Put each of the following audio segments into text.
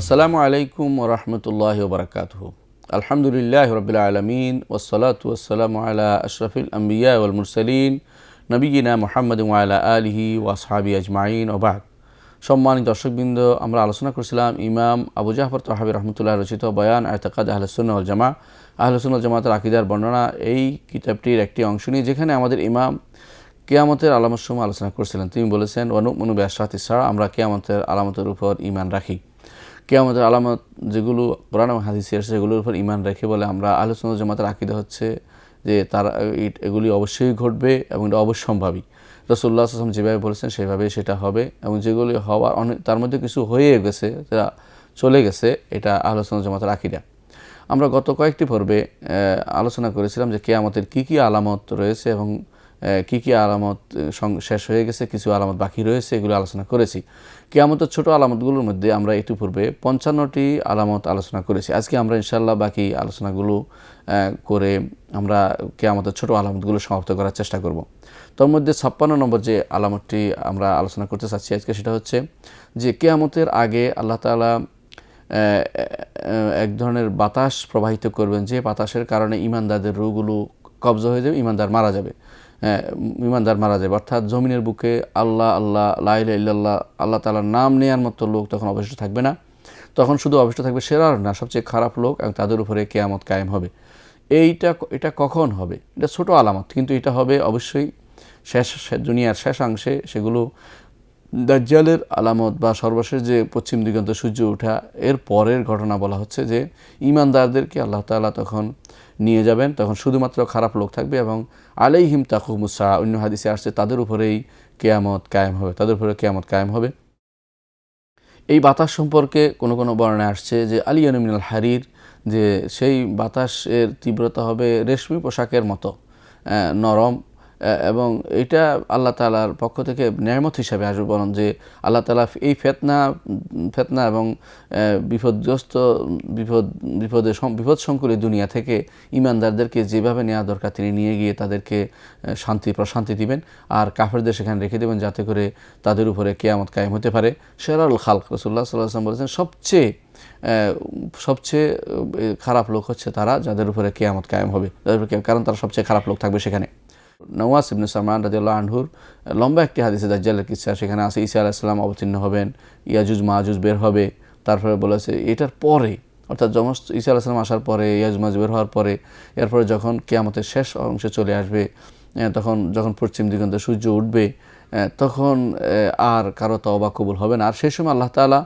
আসসালামু আলাইকুম ওয়া রাহমাতুল্লাহি ওয়া বারাকাতুহু। আলহামদুলিল্লাহি রাব্বিল আলামিন ওয়াসসালাতু ওয়াসসালামু আলা আশরাফিল আম্বিয়া ওয়াল মুরসালিন নবিয়িনা মুহাম্মাদিন ওয়া আলা আলিহি ওয়া আসহাবিহি আজমাইন ওয়া বা'দ। সম্মানিত দর্শকবৃন্দ, আমরা আলোচনা করছিলাম ইমাম আবু জাফর তাহাবী রাহমাতুল্লাহ রচিত বয়ান ইতিকাদ আহলে সুন্নাহ ওয়াল জামাআহ, আহলে সুন্নাহ ওয়াল জামাতের আকীদার বর্ণনা, এই কিতাবটির একটি অংশ নিয়ে যেখানে আমাদের ইমাম কিয়ামতের আলামতসমূহ আলোচনা করছিলেন। তিনি বলেছেন ওয়ানুমিনু বিআশরাতিস সাআহ, আমরা কিয়ামতের আলামতের উপর ঈমান রাখি। কিয়ামতের আলামত যেগুলো কোরআন এবং হাদিসে এসেছে সেগুলোর উপর ঈমান রেখে বলে আমরা আহলে সুন্নাহ ওয়াল জামাতের আকীদা হচ্ছে যে তারা এগুলি অবশ্যই ঘটবে এবং এটা অবশ্যম্ভাবী। রাসূলুল্লাহ সাল্লাল্লাহু আলাইহি ওয়াসাল্লাম যেভাবে বলেছেন সেভাবেই সেটা হবে, এবং যেগুলি হওয়ার তার মধ্যে কিছু হয়ে গেছে, যারা চলে গেছে, এটা আহলে সুন্নাহ ওয়াল জামাতের আকীদা। আমরা গত কয়েকটি পর্বে আলোচনা করেছিলাম যে কিয়ামতের কী কী আলামত রয়েছে এবং কী কী আলামত শেষ হয়ে গেছে, কিছু আলামত বাকি রয়েছে, এগুলো আলোচনা করেছি। কিয়ামতের ছোট আলামতগুলোর মধ্যে আমরা ইতিপূর্বে 55টি আলামত আলোচনা করেছি। আজকে আমরা ইনশাআল্লাহ বাকি আলোচনাগুলো করে আমরা কিয়ামতের ছোট আলামতগুলো সমাপ্ত করার চেষ্টা করব। তার মধ্যে 56 নম্বর যে আলামতটি আমরা আলোচনা করতে চাচ্ছি আজকে, সেটা হচ্ছে যে কিয়ামতের আগে আল্লাহ তাআলা এক ধরনের বাতাস প্রবাহিত করবেন, যে বাতাসের কারণে ঈমানদারদের রূহগুলো কবজা হয়ে যাবে, ঈমানদার মারা যাবে। অর্থাৎ জমিনের বুকে আল্লাহ আল্লাহ লা ইলাহা ইল্লাল্লাহ আল্লাহ তাআলার নাম নেয়ার মতো লোক তখন অবশিষ্ট থাকবে না। তখন শুধু অবশিষ্ট থাকবে সেরার না, সবচেয়ে খারাপ লোক, এবং তাদের উপরে কিয়ামত কায়েম হবে। এটা কখন হবে? এটা ছোট আলামত, কিন্তু এটা হবে অবশ্যই দুনিয়ার শেষাংশে। সেগুলো দাজ্জালের আলামত বা সর্বশেষ যে পশ্চিম দিগন্তে সূর্য ওঠা, এর পরের ঘটনা বলা হচ্ছে যে ঈমানদারদেরকে আল্লাহ তাআলা তখন নিয়ে যাবেন, তখন শুধুমাত্র খারাপ লোক থাকবে এবং আলাইহিম তাকুমুস সাআহ, অন্য হাদিসে আসছে তাদের উপরেই কিয়ামত কায়েম হবে, তাদের উপরে কিয়ামত কায়েম হবে। এই বাতাস সম্পর্কে কোনো কোনো বর্ণনায় আসছে যে আলিয়ানু মিনাল হারির, যে সেই বাতাসের তীব্রতা হবে রেশমি পোশাকের মতো নরম, এবং এটা আল্লাহ তাআলার পক্ষ থেকে নেয়ামত হিসাবে আসবে। বরং যে আল্লাহ তাআলা এই ফেতনা এবং বিপদ সংকুলে দুনিয়া থেকে ঈমানদারদেরকে যেভাবে নেওয়া দরকার তিনি নিয়ে গিয়ে তাদেরকে প্রশান্তি দিবেন, আর কাফেরদের সেখানে রেখে দেবেন যাতে করে তাদের উপরে কিয়ামত কায়েম হতে পারে। শেরারুল খালক, রাসূলুল্লাহ সাল্লাল্লাহু আলাইহি ওয়াসাল্লাম বলেছেন সবচেয়ে খারাপ লোক হচ্ছে তারা যাদের উপরে কিয়ামত কায়েম হবে, কারণ তারা সবচেয়ে খারাপ লোক থাকবে সেখানে। নওয়াস ইবনে সামান রাদিয়াল্লাহু আনহুর লম্বা একটি হাদিসে দাজ্জালের কিসসা, সেখানে আছে ঈসা আলাইহিস সালাম অবতীর্ণ হবেন, ইয়াজুজ মাজুজ বের হবে, তারপরে বলেছে এটার পরে, অর্থাৎ ঈসা আলাইহিস সালাম আসার পরে, ইয়াজুজ মাজুজ বের হওয়ার পরে, এরপরে যখন কিয়ামতের শেষ অংশে চলে আসবে, যখন পশ্চিম দিগন্তে সূর্য উঠবে, তখন আর কারো তওবা কবুল হবে না। আর সেই সময় আল্লাহ তাআলা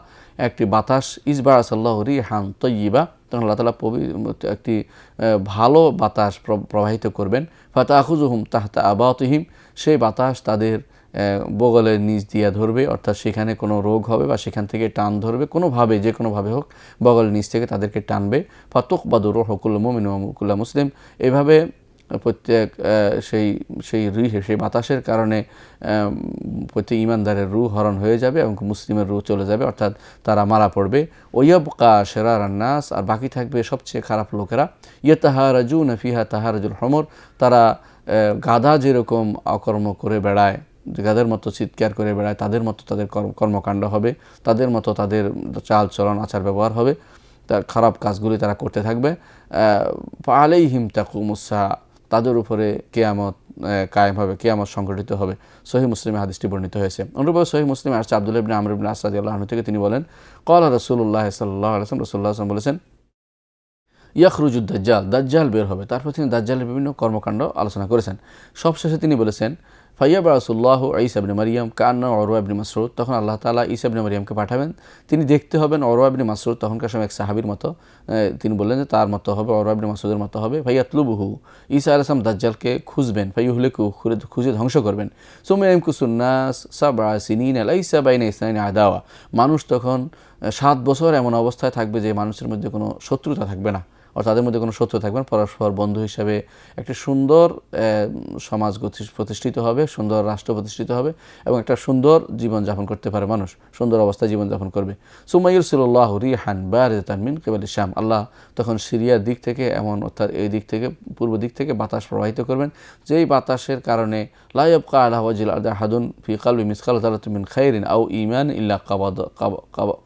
একটি বাতাস, ইসবারাসাল্লাহু রিহান তাইয়্যিবা, তখন আল্লাহ তাআলা একটি ভালো বাতাস প্রবাহিত করবেন। ফাতাখুযুহুম তাহতা আবাতিহিম, সেই বাতাস তাদের বগলের নিচ দিয়ে ধরবে, অর্থাৎ সেখানে কোনো রোগ হবে বা সেখান থেকে টান ধরবে, কোনোভাবে যে কোনোভাবে হোক বগলের নিচ থেকে তাদেরকে টানবে। ফাতুকবাদু রূহু কুল্লু মুমিন ওয়া কুল্লু মুসলিম, এভাবে প্রত্যেক সেই বাতাসের কারণে প্রত্যেক ঈমানদারের রূহ হরণ হয়ে যাবে এবং মুসলিমের রূহ চলে যাবে, অর্থাৎ তারা মারা পড়বে। ওয়াইয়াবকা শিরারুন নাস, আর বাকি থাকবে সবচেয়ে খারাপ লোকেরা। ইয়াতাহারাজুনা ফিহা তাহারাজুল হুমর, তারা গাধা যেরকম অকর্ম করে বেড়ায়, গাধার মতো চিৎকার করে বেড়ায়, তাদের মতো তাদের কর্মকাণ্ড হবে, তাদের মতো তাদের চাল চলন আচার ব্যবহার হবে, তার খারাপ কাজগুলি তারা করতে থাকবে। আলাইহিম তাকুমুস সাআহ, তাদের উপরে কিয়ামত কায়েম হবে, কিয়ামত সংঘটিত হবে। সহিহ মুসলিমে হাদিসটি বর্ণিত হয়েছে। অনুরূপভাবে সহিহ মুসলিমে আসছে আব্দুল্লাহ ইবনে আমর ইবনে আস রাদিয়াল্লাহু আনহু থেকে, তিনি বলেন ক্বালা রাসূলুল্লাহ সাল্লাল্লাহু আলাইহি ওয়াসাল্লাম, রাসূলুল্লাহ সাল্লাল্লাহু আলাইহি ওয়াসাল্লাম বলেছেন ইয়াখরুজুদ দাজ্জাল, দাজ্জাল বের হবে। তারপর তিনি দাজ্জালের বিভিন্ন কর্মকাণ্ড আলোচনা করেছেন। সবশেষে তিনি বলেছেন ফাইয়াবআসুল্লাহু ঈসা ইবনে মারইয়াম কান্না উরওয়া ইবনে মাসউদ, তখন আল্লাহ তাআলা ঈসা ইবনে মারইয়ামকে পাঠাবেন, তিনি দেখতে হবেন উরওয়া ইবনে মাসউদ, তখনকার সময় এক সাহাবীর মতো। তিনি বললেন যে তার মতো হবে, উরওয়া ইবনে মাসউদের মতো হবে। ফাইয়াতলুবুহু, ঈসা আলাইহিস সালাম দাজ্জালকে খুঁজবেন, ফাইয়ুহলিকু, খুঁজে ধ্বংস করবেন। সুম্মা ইয়ামকুসুন নাস সাবআ সিনিনা লাইসা বাইনা ইসনাইনি আদাওয়া, মানুষ তখন 7 বছর এমন অবস্থায় থাকবে যে মানুষের মধ্যে কোনো শত্রুতা থাকবে না, তাদের মধ্যে কোনো শত্রু থাকবে না, পরস্পর বন্ধু হিসাবে একটি সুন্দর সমাজ প্রতিষ্ঠিত হবে, সুন্দর রাষ্ট্র প্রতিষ্ঠিত হবে এবং একটা সুন্দর জীবনযাপন করতে পারে, মানুষ সুন্দর অবস্থায় জীবনযাপন করবে। সুম্মা ইউরসিলুল্লাহু রিহান বারিদাতান মিন কিবালিশ শাম, আল্লাহ তখন সিরিয়ার দিক থেকে অর্থাৎ এই দিক থেকে পূর্ব দিক থেকে বাতাস প্রবাহিত করবেন, যেই বাতাসের কারণে লা ইয়াবকা আলা ওয়াজিল আরদি আহাদুন ফি কলবি মিসকাল যারাতিন মিন খাইরিন আও ঈমান ইল্লা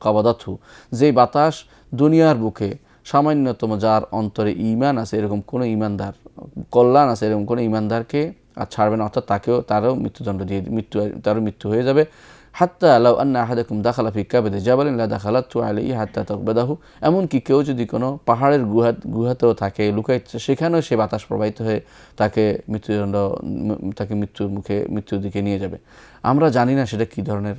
কাবাদাতহু, যেই বাতাস দুনিয়ার বুকে সামান্যতম যার অন্তরে ঈমান আছে এরকম কোনো ঈমানদার, কল্যাণ আছে এরকম কোনো ঈমানদারকে আর ছাড়বে না, অর্থাৎ তারও মৃত্যুদণ্ড দিয়ে তারও মৃত্যু হয়ে যাবে। হাত্তা লাউ আন্না আহাদাকুম দাখালা ফি কাবাদি জাবালিন লা দাখালাতু আলাইহি হাত্তা তাকবাদাহু, এমনকি কেউ যদি কোনো পাহাড়ের গুহাতেও থাকে লুকাইতে, সেখানেও সে বাতাস প্রবাহিত হয়ে তাকে মৃত্যুর দিকে নিয়ে যাবে। আমরা জানি না সেটা কী ধরনের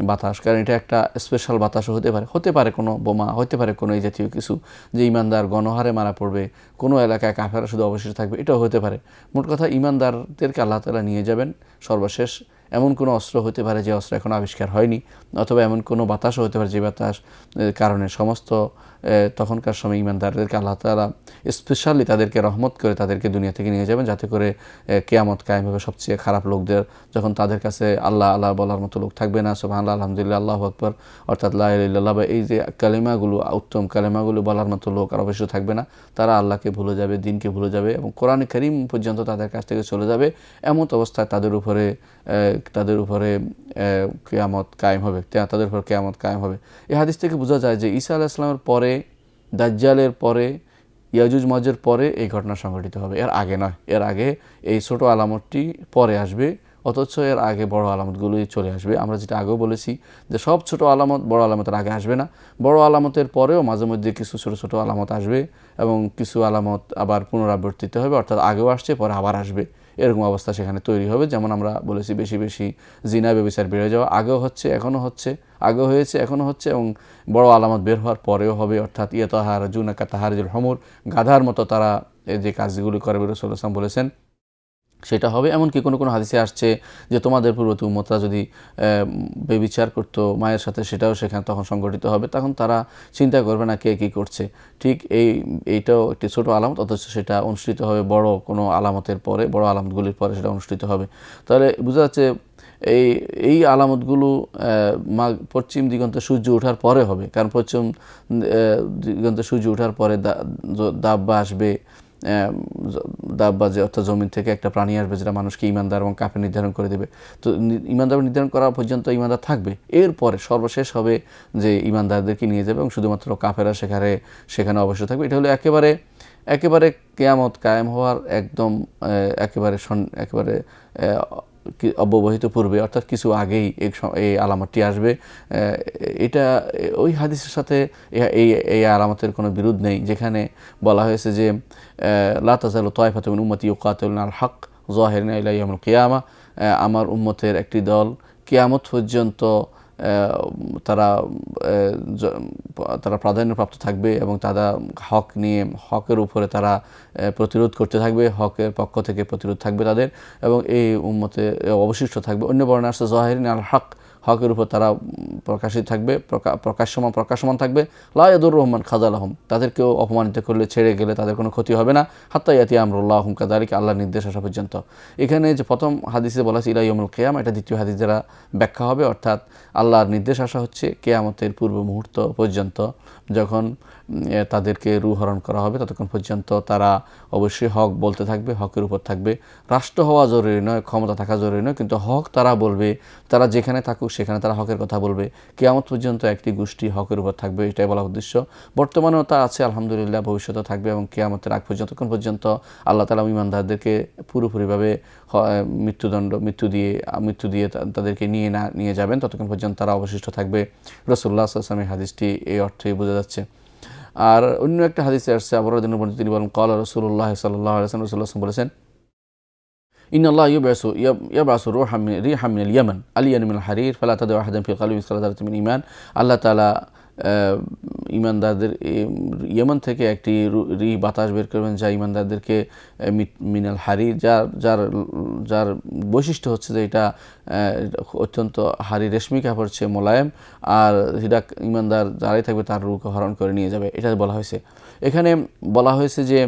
বাতাস, কারণ এটা একটা স্পেশাল বাতাসও হতে পারে কোনো বোমা, হতে পারে কোনো এই জাতীয় কিছু, যে ইমানদার গণহারে মারা পড়বে, কোনো এলাকায় কাফেররা শুধু অবশিষ্ট থাকবে, এটাও হতে পারে। মোট কথা ইমানদারদেরকে আল্লাহ তাআলা নিয়ে যাবেন সর্বশেষ। এমন কোনো অস্ত্র হতে পারে যে অস্ত্র এখন আবিষ্কার হয়নি, অথবা এমন কোনো বাতাসও হতে পারে যে বাতাস কারণে সমস্ত তখনকার সময় ইমানদারদেরকে আল্লাহ তাআলা স্পেশালি তাদেরকে রহমত করে তাদেরকে দুনিয়া থেকে নিয়ে যাবেন, যাতে করে কিয়ামত কায়েম হবে। সবচেয়ে খারাপ লোকদের যখন তাদের কাছে আল্লাহ আল্লাহ বলার মতো লোক থাকবে না, সুবহানাল্লাহ, আলহামদুলিল্লাহ, আল্লাহু আকবার, অর্থাৎ লা ইলাহা ইল্লাল্লাহ বা এই যে কালিমাগুলো, উত্তম কালিমাগুলো বলার মতো লোক আর অবশ্যই থাকবে না। তারা আল্লাহকে ভুলে যাবে, দিনকে ভুলে যাবে এবং কোরআন কারীম পর্যন্ত তাদের কাছ থেকে চলে যাবে। এমন অবস্থায় তাদের উপরে কিয়ামত কায়েম হবে, তাদের উপর কিয়ামত কায়েম হবে। এই হাদিস থেকে বোঝা যায় যে ঈসা আলাইহিস সালামের পরে, দাজ্জালের পরে, ইয়াজুজ মাজুজের পরে এই ঘটনা সংঘটিত হবে, এর আগে নয়। এর আগে এই ছোট আলামতটি পরে আসবে, অথচ এর আগে বড় আলামতগুলোই চলে আসবে। আমরা যেটা আগেও বলেছি যে সব ছোট আলামত বড় আলামতের আগে আসবে না, বড় আলামতের পরেও মাঝে মধ্যে কিছু ছোট ছোট আলামত আসবে এবং কিছু আলামত আবার পুনরাবর্তিত হবে, অর্থাৎ আগেও আসছে পরে আবার আসবে, এরকম অবস্থা সেখানে তৈরি হবে। যেমন আমরা বলেছি বেশি বেশি জিনা ব্যভিচার বেড়ে যাওয়া, আগেও হচ্ছে এখনও হচ্ছে, আগেও হয়েছে এখনও হচ্ছে এবং বড় আলামত বের হওয়ার পরেও হবে, অর্থাৎ ইয়াতাহারাজুনা কাতাহারুজুল হুমুর, গাধার মতো তারা যে কাজগুলি করে রাসূলুল্লাহ সাল্লাল্লাহু আলাইহি ওয়াসাল্লাম বলেছেন সেটা হবে। এমনকি কোনো কোনো হাদিসে আসছে যে তোমাদের পূর্ববর্তী উম্মতরা যদি ব্যভিচার করতো মায়ের সাথে, সেটাও সেখানে তখন সংগঠিত হবে, তখন তারা চিন্তা করবে না কে কী করছে। ঠিক এইটাও একটি ছোট আলামত, অথচ সেটা অনুষ্ঠিত হবে বড় কোনো আলামতের পরে, বড় আলামতগুলির পরে সেটা অনুষ্ঠিত হবে। তাহলে বোঝা যাচ্ছে এই আলামতগুলো পশ্চিম দিগন্তে সূর্য ওঠার পরে হবে, কারণ পশ্চিম দিগন্তে সূর্য ওঠার পরে দাব্বা আসবে, দাব্বা যে অর্থাৎ জমিন থেকে একটা প্রাণী আসবে যেটা মানুষকে ইমানদার এবং কাফের নির্ধারণ করে দেবে। তো ইমানদার নির্ধারণ করা পর্যন্ত ইমানদার থাকবে, এরপরে সর্বশেষ হবে যে ইমানদারদেরকে নিয়ে যাবে এবং শুধুমাত্র কাফেরা সেখানে অবশ্যই থাকবে। এটা হলো একেবারে কিয়ামত কায়েম হওয়ার একদম একেবারে অব্যবহিত পূর্বে, অর্থাৎ কিছু আগেই এই আলামতটি আসবে। এটা ওই হাদিসের সাথে এই আলামতের কোনো বিরোধ নেই, যেখানে বলা হয়েছে যে লা তাযালু তায়ফাতুন মিন উম্মতি ইউকাতিলুনা আল হক যাহিরিনা ইলা ইয়াউমিল কিয়ামা, আমার উম্মতের একটি দল কিয়ামত পর্যন্ত তারা প্রাধান্যপ্রাপ্ত থাকবে এবং তারা হকের উপরে তারা প্রতিরোধ করতে থাকবে, হকের পক্ষ থেকে প্রতিরোধ থাকবে তাদের, এবং এই উম্মতে অবশিষ্ট থাকবে। অন্য বর্ণনা আসছে যাহিরিন আল হক, হকের উপর তারা প্রকাশিত থাকবে, প্রকাশমান থাকবে। লা ইয়াদুররুহুম মান খাযালাহুম, তাদেরকেও অপমানিত করলে, ছেড়ে গেলে তাদের কোনো ক্ষতি হবে না। হাত্তা ইয়াতি আমরুল্লাহুম কাযালিকা, আল্লাহর নির্দেশ আসা পর্যন্ত। এখানে যে প্রথম হাদিসে বলা হয়েছে ইলা ইয়াউমুল কিয়ামা, এটা দ্বিতীয় হাদিস দ্বারা ব্যাখ্যা হবে, অর্থাৎ আল্লাহর নির্দেশ আসা হচ্ছে কিয়ামতের পূর্ব মুহূর্ত পর্যন্ত, যখন তাদেরকে রূহ হরণ করা হবে, ততক্ষণ পর্যন্ত তারা অবশ্যই হক বলতে থাকবে, হকের উপর থাকবে। রাষ্ট্র হওয়া জরুরি নয়, ক্ষমতা থাকা জরুরি নয়, কিন্তু হক তারা বলবে, তারা যেখানে থাকুক সেখানে তারা হকের কথা বলবে। কিয়ামত পর্যন্ত একটি গোষ্ঠী হকের উপর থাকবে, এটাই বলা উদ্দেশ্য। বর্তমানেও তা আছে আলহামদুলিল্লাহ, ভবিষ্যতেও থাকবে এবং কিয়ামতের আগ পর্যন্ত পর্যন্ত আল্লাহ তাআলা ঈমানদারদেরকে পুরোপুরিভাবে মৃত্যু দিয়ে তাদেরকে নিয়ে যাবেন, ততক্ষণ পর্যন্ত তারা অবশিষ্ট থাকবে। রাসূলুল্লাহ সাল্লাল্লাহু আলাইহি ওয়াসাল্লামের হাদিসটি এই অর্থেই বোঝা যাচ্ছে। আর অন্য একটা হাদিসে আসছে আবু হুরায়রা বর্ণিত, তিনি বলেন ক্বালা রাসূলুল্লাহ সাল্লাল্লাহু আলাইহি ওয়াসাল্লাম, রাসূলুল্লাহ বলেছেন ইন্নাল্লাহ ইয়াবআসু রিহাম মিনাল ইয়ামান আলিয়ান মিনাল হারির ফালা তাদউ আহাদান ফি কলবিহি মিসকালা যারাতিন মিন ঈমান, আল্লাহ তাআলা ইমানদারদের ইয়েমেন থেকে একটি বাতাস বের করবেন যা ইমানদারদেরকে মিনাল হারি যার যার বৈশিষ্ট্য হচ্ছে যে এটা অত্যন্ত হারি রেশমি কাপড় চেয়ে মোলায়েম, আর সেটা ইমানদার যারাই থাকবে তার রূহকে হরণ করে নিয়ে যাবে, এটা বলা হয়েছে। এখানে বলা হয়েছে যে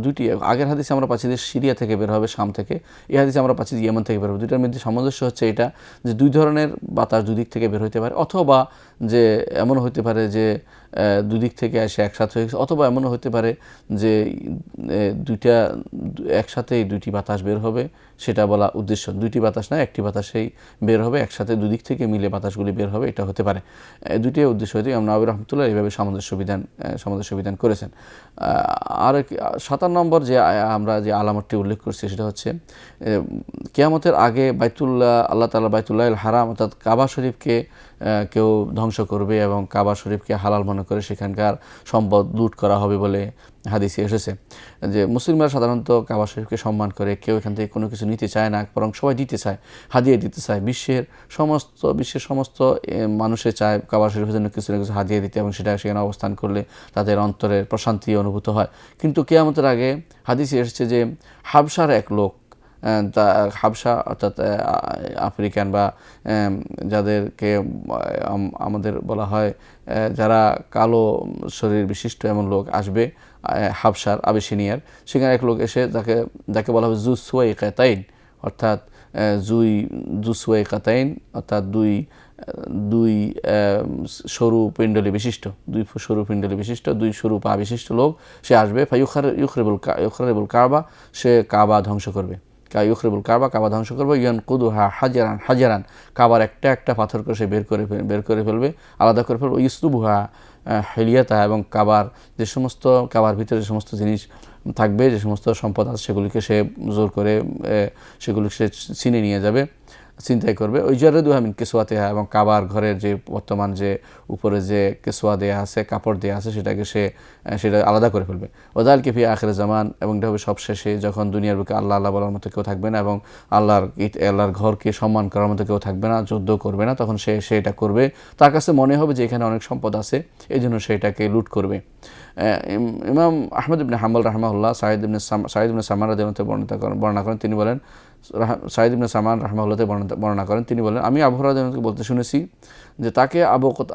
দুটি, আগের হাদিসে আমরা পাচ্ছি যে সিরিয়া থেকে বের হবে, শাম থেকে, এই হাদিসে আমরা পাচ্ছি যে ইয়েমেন থেকে বের হবে। দুইটার মধ্যে সামঞ্জস্য হচ্ছে এটা যে দুই ধরনের বাতাস দুদিক থেকে বের হইতে পারে, অথবা যে এমন হইতে পারে যে দুদিক থেকে এসে একসাথে হয়ে গেছে, অথবা এমনও হতে পারে যে দুইটা একসাথেই দুইটি বাতাস বের হবে, সেটা বলা উদ্দেশ্য। দুইটি বাতাস না, একটি বাতাসেই বের হবে, একসাথে দুদিক থেকে মিলে বাতাসগুলি বের হবে, এটা হতে পারে। দুইটাই উদ্দেশ্য হতে ইমাম নাওয়াবী রাহমাতুল্লাহ এইভাবে সামঞ্জস্য বিধান করেছেন। আর 7 নম্বর যে আমরা যে আলামতটি উল্লেখ করছি সেটা হচ্ছে কিয়ামতের আগে আল্লাহ তাআলা বাইতুল্লাহিল হারাম অর্থাৎ কাবা শরীফকে কেউ ধ্বংস করবে এবং কাবা শরীফকে হালাল মনে করে সেখানকার সম্পদ লুট করা হবে বলে হাদিসে এসেছে। যে মুসলিমরা সাধারণত কাবা শরীফকে সম্মান করে, কেউ এখান থেকে কোনো কিছু নিতে চায় না, বরং সবাই দিতে চায়, হাদিয়া দিতে চায়। বিশ্বের সমস্ত মানুষে চায় কাবা শরীফের জন্য কিছু না কিছু হাদিয়া দিতে, এবং সেটা সেখানে অবস্থান করলে তাদের অন্তরের প্রশান্তি অনুভূত হয়। কিন্তু কিয়ামতের আগে হাদিসে এসেছে যে হাবশার এক লোক, হাবশা অর্থাৎ আফ্রিকান বা যাদেরকে আমাদের বলা হয় যারা কালো শরীর বিশিষ্ট এমন লোক আসবে হাবশার, আবিসিনিয়ার, সেখানে এক লোক এসে যাকে বলা হবে জুসওয়াইকাতাইন, অর্থাৎ জুসওয়াইকাতাইন অর্থাৎ দুই সরু পিণ্ডলি বিশিষ্ট, দুই সরু পা বিশিষ্ট লোক সে আসবে। ইউখরিবুল কাবা, সে কাবা ধ্বংস করবে। কাবা ধ্বংস করবে। ইয়ানকুদুহা হাজারান, কাবার একটা একটা পাথর করে সে বের করে ফেলবে, আলাদা করে ফেলবে। ইসলুবুহা হেলিয়াতা, এবং কাবার ভিতরে যে সমস্ত জিনিস থাকবে, যে সমস্ত সম্পদ আছে সেগুলিকে সে জোর করে সেগুলিকে সে ছিনে নিয়ে যাবে, চিন্তাই করবে। ওই জারেদুহা মিন কেসোয়াতেহা, এবং কাবার ঘরের যে বর্তমান যে উপরে যে কেসোয়া দেয়া আছে, কাপড় দেয়া আছে, সেটাকে সেটা আলাদা করে ফেলবে। ওদালকে ফি আখির জামান, এবং এটা হবে সব শেষে, যখন দুনিয়ার বুকে আল্লাহ আল্লাহ বলার মতো কেউ থাকবে না, এবং আল্লাহর ঘরকে সম্মান করার মতো কেউ থাকবে না, যুদ্ধ করবে না, তখন সে এটা করবে। তার কাছে মনে হবে যে এখানে অনেক সম্পদ আছে, এই জন্য সে এটাকে লুট করবে। ইমাম আহমদ ইবনে হাম্বল রাহমাহুল্লাহ সাঈদ ইবনে সামান রাদিয়াল্লাহু আনহু বর্ণনা করেন, তিনি বলেন, সাঈদ ইবনে সামান রাহমাহুল্লাহতে বর্ণনা করেন, তিনি বলেন, আমি আবু হুরায়রা রাদিয়াল্লাহু আনহু বলতে শুনেছি যে তাকে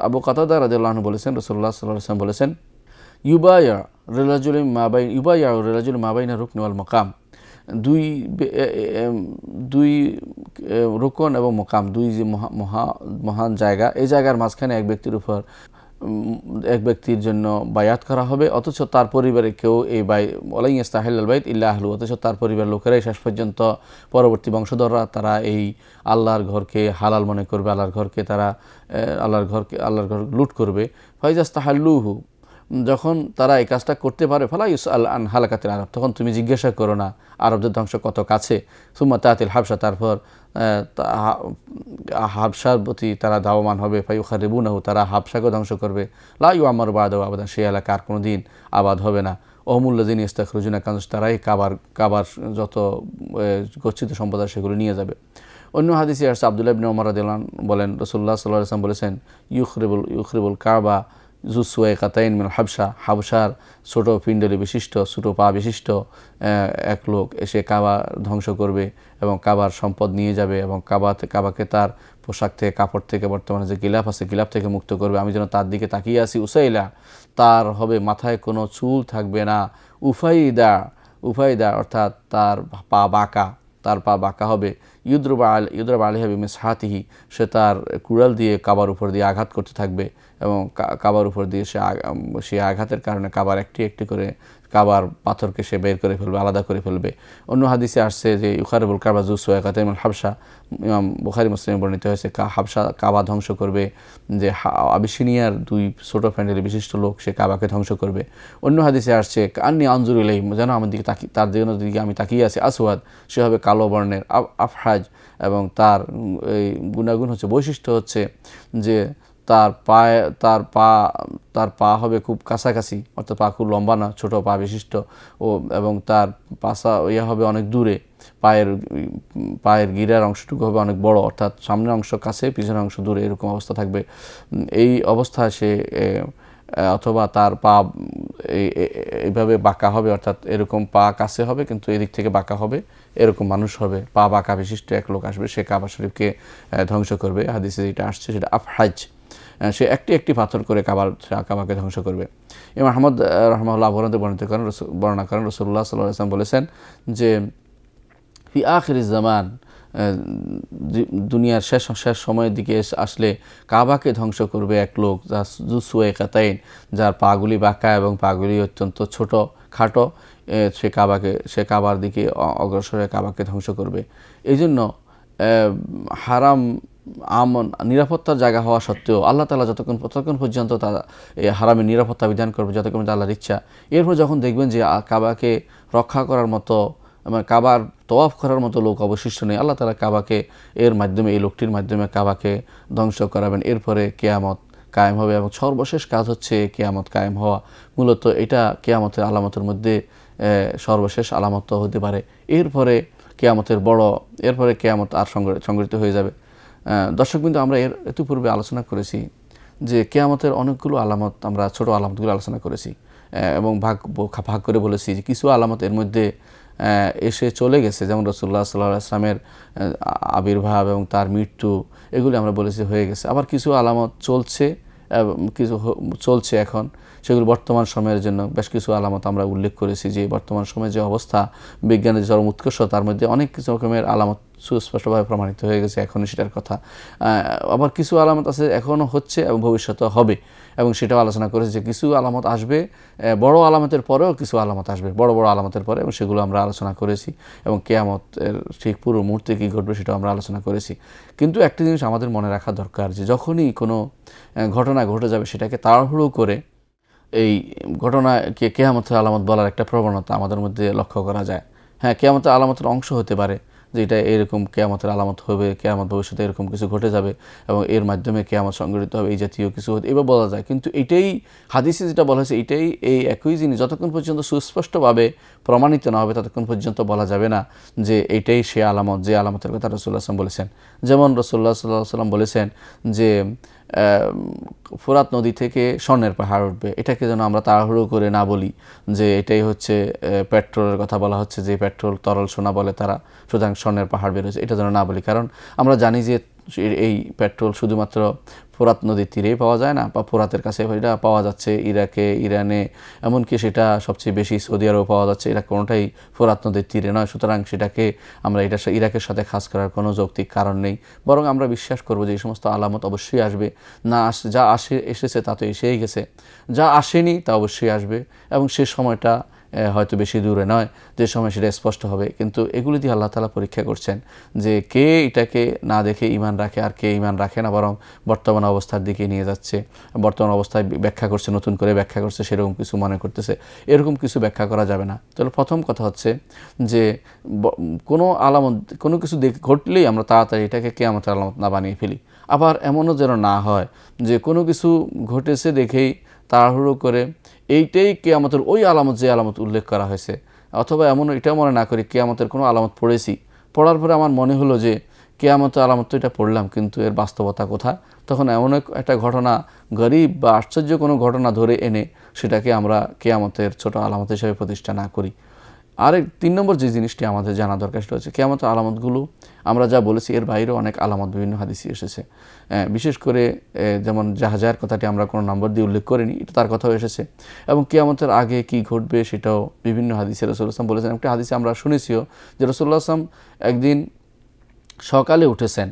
আবু কাতাদা রাদিয়াল্লাহু আনহু বলেছেন, রাসূলুল্লাহ সাল্লাল্লাহু আলাইহি ওয়াসাল্লাম বলেছেন, ইউবাইয়া রিরাজুল মা বাইনা রুকন ওয়াল মাকাম, দুই রুকন এবং মাকাম, দুই যে মহান জায়গা, এই জায়গার মাঝখানে এক ব্যক্তির জন্য বায়াত করা হবে, অথচ তার পরিবারে কেউ এই ওয়ালাই ইস্তাহিল্লাল বাইত ইল্লা আহলু, অথচ তার পরিবার লোকেরাই শেষ পর্যন্ত পরবর্তী বংশধররা তারা এই আল্লাহর ঘরকে হালাল মনে করবে, আল্লাহর ঘর লুট করবে। ফাইজাস্তাহাল্লুহু, যখন তারা এই কাজটা করতে পারে, ফালা ইউসআল আন হালাকাতিল আরব, তখন তুমি জিজ্ঞাসা করো না আরবদের ধ্বংস কত কাছে। সুম্মা তাতিল হাবশা, তারপর হাবশার প্রতি তারা ধাবমান হবে। ফায়ুখারিবুনাহু, তারা হাবশাকে ধ্বংস করবে। লা ইউআম্মারু বা'দাহু আবাদান, সেই এলাকা আর কোনোদিন আবাদ হবে না। ওহুমুল্লাযিনা ইস্তাখরুজুনা কানজ, তারাই কাবার যত গচ্ছিত সম্পদ সেগুলো নিয়ে যাবে। অন্য হাদিসে আসছে, আব্দুল্লাহ ইবনে ওমর রাদিয়াল্লাহু আনহু বলেন, রাসূলুল্লাহ সাল্লাল্লাহু আলাইহি ওয়াসাল্লাম বলেছেন, ইউখরিবুল কাবা জুসওয়াইকাতাইন মিন হাবশার ছোট পিণ্ডলি বিশিষ্ট, ছোট পা বিশিষ্ট এক লোক এসে কাবা ধ্বংস করবে এবং কাবার সম্পদ নিয়ে যাবে, এবং কাবাকে তার পোশাক থেকে, কাপড় থেকে, বর্তমানে যে গিলাফ আছে গিলাফ থেকে মুক্ত করবে। আমি যেন তার দিকে তাকিয়ে আছি। উসাইলা, তার হবে মাথায় কোনো চুল থাকবে না। উফাইদা অর্থাৎ তার পা বাঁকা হবে। ইউদ্রবা আলিহা বিমিসহাতিহি, সে তার কুড়াল দিয়ে কাবার উপর দিয়ে আঘাত করতে থাকবে, এবং কাবার উপর দিয়ে সে আঘাতের কারণে কাবার একটি একটি করে কাবার পাথরকে সে বের করে ফেলবে, আলাদা করে ফেলবে। অন্য হাদিসে আসছে যে ইউখারিবুল কাবা জুসওয়াইকাতাইন মিন হাবশা, ইমাম বুখারী মুসলিমে বর্ণিত হয়েছে, কাবা ধ্বংস করবে, যে আবিসিনিয়ার দুই ছোট ফ্যান্ডেলি বিশিষ্ট লোক সে কাবাকে ধ্বংস করবে। অন্য হাদিসে আসছে, আন্নি আনজুর ইলাইহি, যেন আমার দিকে তার দিকে আমি তাকিয়ে আছি। আসওয়াদ, সে হবে কালো বর্ণের। আফহাজ, এবং তার এই গুণাগুণ হচ্ছে, বৈশিষ্ট্য হচ্ছে যে তার পা হবে খুব কাছাকাছি, অর্থাৎ পা খুব লম্বা না, ছোট পা বিশিষ্ট, এবং তার পাছা হবে অনেক দূরে, পায়ের গিরার অংশটুকু হবে অনেক বড়, অর্থাৎ সামনের অংশ কাছে পিছনের অংশ দূরে, এরকম অবস্থা থাকবে। এই অবস্থায় সে অথবা তার পা এইভাবে বাঁকা হবে, অর্থাৎ এরকম পা কাছে হবে কিন্তু এদিক থেকে বাঁকা হবে, এরকম মানুষ হবে, পা বাঁকা বিশিষ্ট এক লোক আসবে, সে কাবা শরীফকে ধ্বংস করবে। হাদিসে যেটা আসছে সেটা আফহাজ, সে একটি পাথর করে কাবাকে ধ্বংস করবে। ইমাম আহমদ রাহমাহুল্লাহ বর্ণনা করেন রাসূলুল্লাহ সাল্লাল্লাহু আলাইহি ওয়াসাল্লাম বলেছেন যে ফি আখিরিজ জামান, দুনিয়ার শেষ সময়ের দিকে আসলে কাবাকে ধ্বংস করবে এক লোক, যা জুসুয়ে কাতাইন, যার পাগুলি বাঁকা এবং পাগুলি অত্যন্ত ছোট খাটো, সে কাবার দিকে অগ্রসর হয়ে কাবাকে ধ্বংস করবে। এই জন্য হারাম নিরাপত্তার জায়গা হওয়া সত্ত্বেও আল্লাহ তাআলা ততক্ষণ পর্যন্ত তারা এই হারামের নিরাপত্তা বিধান করবে যতক্ষণ আল্লাহর ইচ্ছা। এরপর যখন দেখবেন যে কাবাকে রক্ষা করার মতো, কাবার তওয়াফ করার মতো লোক অবশিষ্ট নেই, আল্লাহ তাআলা কাবাকে এর মাধ্যমে, এই লোকটির মাধ্যমে কাবাকে ধ্বংস করাবেন। এরপরে কিয়ামত কায়েম হবে এবং সর্বশেষ কাজ হচ্ছে কিয়ামত কায়েম হওয়া। মূলত এটা কিয়ামতের আলামতের মধ্যে সর্বশেষ আলামত হতে পারে। এরপরে কিয়ামত আর সংগঠিত হয়ে যাবে। দর্শকবৃন্দ, আমরা এর ইতিপূর্বে আলোচনা করেছি যে কিয়ামতের অনেকগুলো আলামত, আমরা ছোট আলামতগুলো আলোচনা করেছি এবং ভাগ করে বলেছি যে কিছু আলামত এর মধ্যে এসে চলে গেছে, যেমন রাসূলুল্লাহ সাল্লাল্লাহু আলাইহি ওয়াসাল্লামের আবির্ভাব এবং তার মৃত্যু, এগুলি আমরা বলেছি হয়ে গেছে। আবার কিছু আলামত চলছে এখন, সেগুলো বর্তমান সময়ের জন্য বেশ কিছু আলামত আমরা উল্লেখ করেছি যে বর্তমান সময়ে যে অবস্থা, বিজ্ঞানের চরম উৎকর্ষ, তার মধ্যে অনেক কিছু রকমের আলামত সুস্পষ্টভাবে প্রমাণিত হয়ে গেছে, এখনই সেটার কথা। আবার কিছু আলামত আছে এখনও হচ্ছে এবং ভবিষ্যতে হবে, এবং সেটাও আলোচনা করেছে যে কিছু আলামত আসবে বড় আলামতের পরেও, কিছু আলামত আসবে বড় আলামতের পরে, এবং সেগুলো আমরা আলোচনা করেছি। এবং কিয়ামতের ঠিক পুরো মুহূর্তে কী ঘটবে সেটাও আমরা আলোচনা করেছি। কিন্তু একটা জিনিস আমাদের মনে রাখা দরকার যে যখনই কোনো ঘটনা ঘটে যাবে সেটাকে তাড়াহুড়ো করে এই ঘটনাকে কিয়ামতের আলামত বলার একটা প্রবণতা আমাদের মধ্যে লক্ষ্য করা যায়। হ্যাঁ, কিয়ামতের আলামতের অংশ হতে পারে যে এটা এরকম কিয়ামতের আলামত হবে, কিয়ামত ভবিষ্যতে এরকম কিছু ঘটে যাবে এবং এর মাধ্যমে কিয়ামত সংঘটিত হবে, এই জাতীয় কিছু এবার বলা যায়। কিন্তু এটাই হাদিসে যেটা বলা হয়েছে, এটাই এই একই জিনিস যতক্ষণ পর্যন্ত সুস্পষ্টভাবে প্রমাণিত না হবে ততক্ষণ পর্যন্ত বলা যাবে না যে এটাই সে আলামত, যে আলামতের কথা রাসূলুল্লাহ সাল্লাল্লাহু আলাইহি ওয়াসাল্লাম বলেছেন। যেমন রাসূলুল্লাহ সাল্লাল্লাহু আলাইহি ওয়াসাল্লাম বলেছেন যে ফোরাত নদী থেকে স্বর্ণের পাহাড় উঠবে। এটাকে যেন আমরা তাড়াহুড়ো করে না বলি যে এটাই হচ্ছে পেট্রোলের কথা বলা হচ্ছে, যে পেট্রোল তরল সোনা বলে তারা, সুতরাং স্বর্ণের পাহাড় বেরোচ্ছে, এটা যেন না বলি। কারণ আমরা জানি যে এই পেট্রোল শুধুমাত্র ফোরাত নদীর তীরেই পাওয়া যায় না, বা ফোরাতের কাছে এটা পাওয়া যাচ্ছে ইরাকে, ইরানে, এমনকি সেটা সবচেয়ে বেশি সৌদি আরবে পাওয়া যাচ্ছে। এটা কোনোটাই ফোরাত নদীর তীরে নয়, সুতরাং সেটাকে আমরা এটা ইরাকের সাথে খাস করার কোনো যৌক্তিক কারণ নেই। বরং আমরা বিশ্বাস করব যে এই সমস্ত আলামত অবশ্যই আসবে, যা এসেছে তা তো এসেই গেছে, যা আসেনি তা অবশ্যই আসবে, এবং সে সময়টা হয়তো বেশি দূরে নয় যে সময় সেটা স্পষ্ট হবে। কিন্তু এগুলি দিয়ে আল্লাহ তাআলা পরীক্ষা করছেন যে কে এটাকে না দেখে ঈমান রাখে আর কে ঈমান রাখে না, বরং বর্তমান অবস্থার দিকে নিয়ে যাচ্ছে, বর্তমান অবস্থায় ব্যাখ্যা করছে, নতুন করে ব্যাখ্যা করছে, সেরকম কিছু মনে করতেছে। এরকম কিছু ব্যাখ্যা করা যাবে না। তাহলে প্রথম কথা হচ্ছে যে কোনো আলামত, কোনো কিছু ঘটলেই আমরা তাড়াতাড়ি এটাকে কিয়ামতের আলামত না বানিয়ে ফেলি। আবার এমনও যেন না হয় যে কোনো কিছু ঘটেছে দেখেই তাড়াহুড়ো করে এইটাই কিয়ামতের ওই আলামত, যে আলামত উল্লেখ করা হয়েছে, অথবা এটাও মনে না করি কিয়ামতের কোনো আলামত পড়েছি, পড়ার পরে আমার মনে হলো যে কিয়ামতের আলামত তো এটা পড়লাম কিন্তু এর বাস্তবতা কোথায়, তখন এমন একটা ঘটনা, গরীব বা আশ্চর্য কোনো ঘটনা ধরে এনে সেটাকে আমরা কিয়ামতের ছোট আলামত হিসেবে প্রতিষ্ঠা না করি। আরেক 3 নম্বর যে জিনিসটি আমাদের জানা দরকার সেটা হচ্ছে কিয়ামতের আলামতগুলো আমরা যা বলেছি এর বাইরেও অনেক আলামত বিভিন্ন হাদিসে এসেছে। বিশেষ করে যেমন জাহাজের কথাটি আমরা কোনো নম্বর দিয়ে উল্লেখ করিনি, এটা তার কথাও এসেছে। এবং কিয়ামতের আগে কি ঘটবে সেটাও বিভিন্ন হাদিসে রাসূলুল্লাহ সাল্লাল্লাহু আলাইহি ওয়াসাল্লাম বলেছেন। একটা হাদিসে আমরা শুনেছিও যে রাসূলুল্লাহ সাল্লাল্লাহু আলাইহি ওয়াসাল্লাম একদিন সকালে উঠেছেন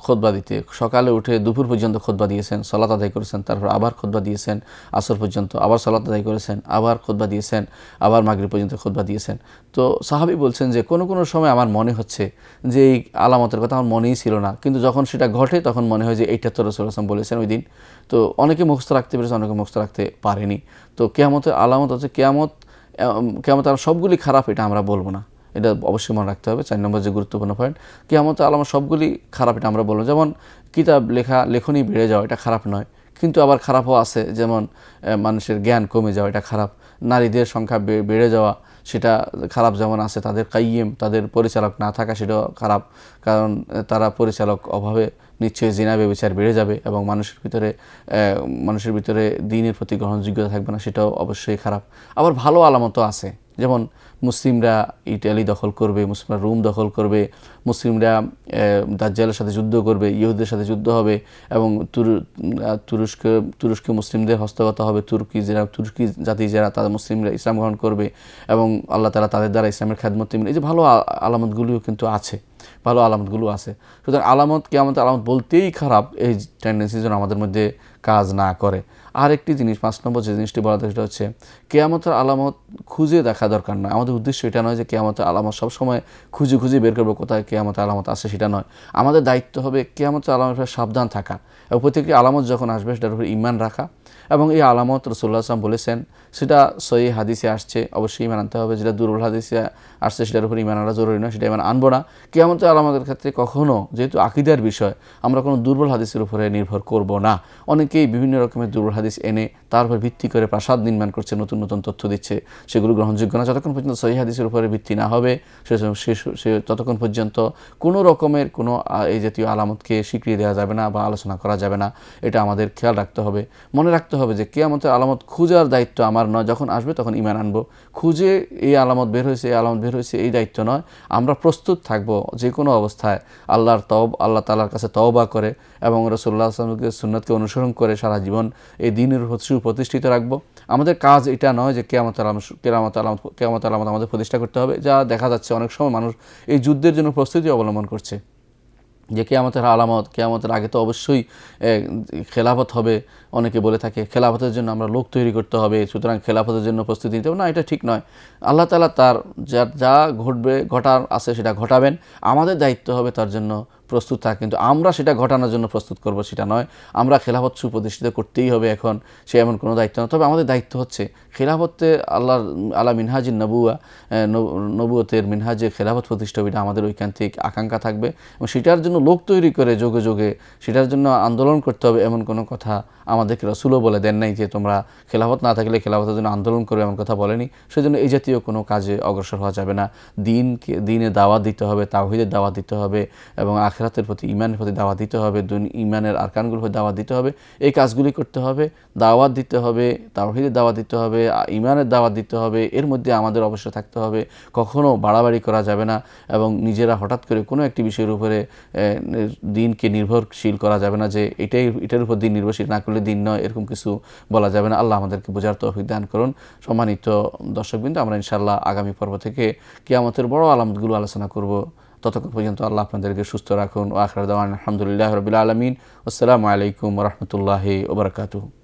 খুতবা দিতে, সকালে উঠে দুপুর পর্যন্ত খুতবা দিয়েছেন, সালাত আদায় করেছেন, তারপর আবার খুতবা দিয়েছেন আসর পর্যন্ত, আবার সালাত আদায় করেছেন, আবার খুতবা দিয়েছেন, আবার মাগরিব পর্যন্ত খুতবা দিয়েছেন। তো সাহাবী বলছেন যে কোনো কোনো সময় আমার মনে হচ্ছে যে এই আলামতের কথা আমার মনেই ছিল না, কিন্তু যখন সেটা ঘটে তখন মনে হয় যে এইটা তো রাসূলুল্লাহ সাল্লাল্লাহু আলাইহি ওয়াসাল্লাম বলেছেন ওই দিন। তো অনেকে মুখস্থ রাখতে পেরেছে, অনেকে মুখস্থ রাখতে পারেনি। তো কিয়ামতের আলামত হচ্ছে কিয়ামত আর সবগুলি খারাপ এটা আমরা বলবো না, এটা অবশ্যই মনে রাখতে হবে। 4 নম্বর যে গুরুত্বপূর্ণ পয়েন্ট, কিয়ামতের আলামত সবগুলি খারাপ, এটা আমরা বলবো। যেমন কিতাব লেখনী বেড়ে যাওয়া, এটা খারাপ নয়, কিন্তু আবার খারাপও আছে, যেমন মানুষের জ্ঞান কমে যাওয়া, এটা খারাপ। নারীদের সংখ্যা বেড়ে যাওয়া, সেটা খারাপ। যেমন আছে তাদের কাইয়িম, তাদের পরিচালক না থাকা, সেটাও খারাপ, কারণ তারা পরিচালক অভাবে নিশ্চয়ই জিনা ব্যভিচার বেড়ে যাবে এবং মানুষের ভিতরে দ্বীনের প্রতি গ্রহণযোগ্যতা থাকবে না, সেটাও অবশ্যই খারাপ। আবার ভালো আলামতও আছে, যেমন মুসলিমরা ইটালি দখল করবে, মুসলিমরা রোম দখল করবে, মুসলিমরা দাজ্জালের সাথে যুদ্ধ করবে, ইহুদের সাথে যুদ্ধ হবে এবং তুরস্কে মুসলিমদের হস্তগত হবে। তুর্কি জাতি যারা, তাদের মুসলিমরা ইসলাম গ্রহণ করবে এবং আল্লাহ তাআলা তাদের দ্বারা ইসলামের খেদমত দিবেন। এই যে ভালো আলামতগুলিও কিন্তু আছে, ভালো আলামতগুলো আছে। সুতরাং কিয়ামতের আলামত বলতেই খারাপ, এই টেন্ডেন্সি যেন আমাদের মধ্যে কাজ না করে। আর একটি জিনিস, 5 নম্বর যে জিনিসটি বলা দরকার, সেটা হচ্ছে কিয়ামতের আলামত খুঁজে দেখা দরকার নয়। আমাদের উদ্দেশ্য এটা নয় যে কিয়ামতের আলামত সবসময় খুঁজে বের করবো কোথায় কিয়ামতের আলামত আছে, সেটা নয়। আমাদের দায়িত্ব হবে কিয়ামতের আলামতের সাবধান থাকা এবং প্রত্যেকটি আলামত যখন আসবে সেটার উপর ঈমান রাখা। এবং এই আলামত রাসূলুল্লাহ সাল্লাল্লাহু আলাইহি ওয়াসাল্লাম বলেছেন, সেটা সহিহ হাদিসে আসছে, অবশ্যই ঈমান আনতে হবে। যেটা দুর্বল হাদিসে আসছে সেটার উপর ঈমান আনা জরুরি নয়, সেটা ঈমান আনবো না। কিয়ামতের আলামতের ক্ষেত্রে কখনো, যেহেতু আকীদার বিষয়, আমরা কোনো দুর্বল হাদিসের উপরে নির্ভর করব না। অনেকেই বিভিন্ন রকমের দুর্বল হাদিস এনে তার উপর ভিত্তি করে প্রাসাদ নির্মাণ করছে, নতুন নতুন তথ্য দিচ্ছে, সেগুলো গ্রহণযোগ্য না। যতক্ষণ পর্যন্ত সহিহ হাদিসের উপরে ভিত্তি না হবে, ততক্ষণ পর্যন্ত কোনো রকমের কোনো এই জাতীয় আলামতকে স্বীকৃতি দেওয়া যাবে না বা আলোচনা করা যাবে না। এটা আমাদের খেয়াল রাখতে হবে। মনে রাখতে হবে যে কিয়ামতের আলামত খোঁজার দায়িত্ব আমার নয়, যখন আসবে তখন ঈমান আনবো। খুঁজে এই আলামত বের হয়েছে, এই আলামত বের হয়েছে, এই দায়িত্ব নয়। আমরা প্রস্তুত থাকবো যে কোনো অবস্থায় আল্লাহ তাআলার কাছে তওবা করে এবং রাসূলুল্লাহ সাল্লাল্লাহু আলাইহি ওয়াসাল্লামের সুন্নাতকে অনুসরণ করে সারা জীবন এই দ্বীনের উপর সুপ্রতিষ্ঠিত রাখবো। আমাদের কাজ এটা নয় যে কিয়ামতের আলামত আমাদের প্রতিষ্ঠা করতে হবে। যা দেখা যাচ্ছে অনেক সময় মানুষ এই যুদ্ধের জন্য প্রস্তুতি অবলম্বন করছে, যে কিয়ামতের আলামত, কিয়ামতের আগে তো অবশ্যই খেলাফত হবে। অনেকে বলে থাকে খেলাফতের জন্য আমরা লোক তৈরি করতে হবে, সুতরাং খেলাফতের জন্য প্রস্তুতি নিতে হবে। না, এটা ঠিক নয়। আল্লাহ তাআলা তার যা ঘটার আছে সেটা ঘটাবেন। আমাদের দায়িত্ব হবে তার জন্য প্রস্তুত থাকা, কিন্তু আমরা সেটা ঘটানোর জন্য প্রস্তুত করব সেটা নয়। আমরা খেলাফত সুপ্রতিষ্ঠিত করতেই হবে এখন, সে এমন কোনো দায়িত্ব নয়। তবে আমাদের দায়িত্ব হচ্ছে খেলাফতে আলা মিনহাজিন নবুয়তের মিনহাজে খেলাফত প্রতিষ্ঠা, এটা আমাদের ঐকান্তিক আকাঙ্ক্ষা থাকবে এবং সেটার জন্য লোক তৈরি করে যোগে যোগে সেটার জন্য আন্দোলন করতে হবে, এমন কোনো কথা আমাদেরকে রাসূলও বলে দেন নাই যে তোমরা খেলাফত না থাকলে খেলাফতের জন্য আন্দোলন করবে, এমন কথা বলেনি। সেজন্য এই জাতীয় কোনো কাজে অগ্রসর হওয়া যাবে না। দিনে দাওয়াত দিতে হবে, তাওহীদের দাওয়াত দিতে হবে এবং আখিরাতের প্রতি, ঈমানের প্রতি দাওয়াত দিতে হবে, ঈমানের আরকানগুলোর প্রতি দাওয়াত দিতে হবে। এই কাজগুলি করতে হবে, দাওয়াত দিতে হবে, তাওহীদের দাওয়াত দিতে হবে, ঈমানের দাওয়াত দিতে হবে। এর মধ্যে আমাদের অবশ্যই থাকতে হবে, কখনো বাড়াবাড়ি করা যাবে না এবং নিজেরা হঠাৎ করে কোনো একটি বিষয়ের উপরে দিনকে নির্ভরশীল করা যাবে না, যে এটার উপর দিন নির্ভরশীল না করলে দিন নয়, এরকম কিছু বলা যাবে না। আল্লাহ আমাদেরকে বোঝার তৌফিক দান করুন। সম্মানিত দর্শকবৃন্দ, আমরা ইনশাআল্লাহ আগামী পর্ব থেকে কিয়ামতের বড় আলামতগুলো আলোচনা করব। ততক্ষণ পর্যন্ত আল্লাহ আপনাদেরকে সুস্থ রাখুন। ওয়া আখিরু দাওয়ানা আলহামদুলিল্লাহি রাব্বিল আলামিন। আসসালামু আলাইকুম ওয়া রাহমাতুল্লাহি ওয়া বারাকাতুহু।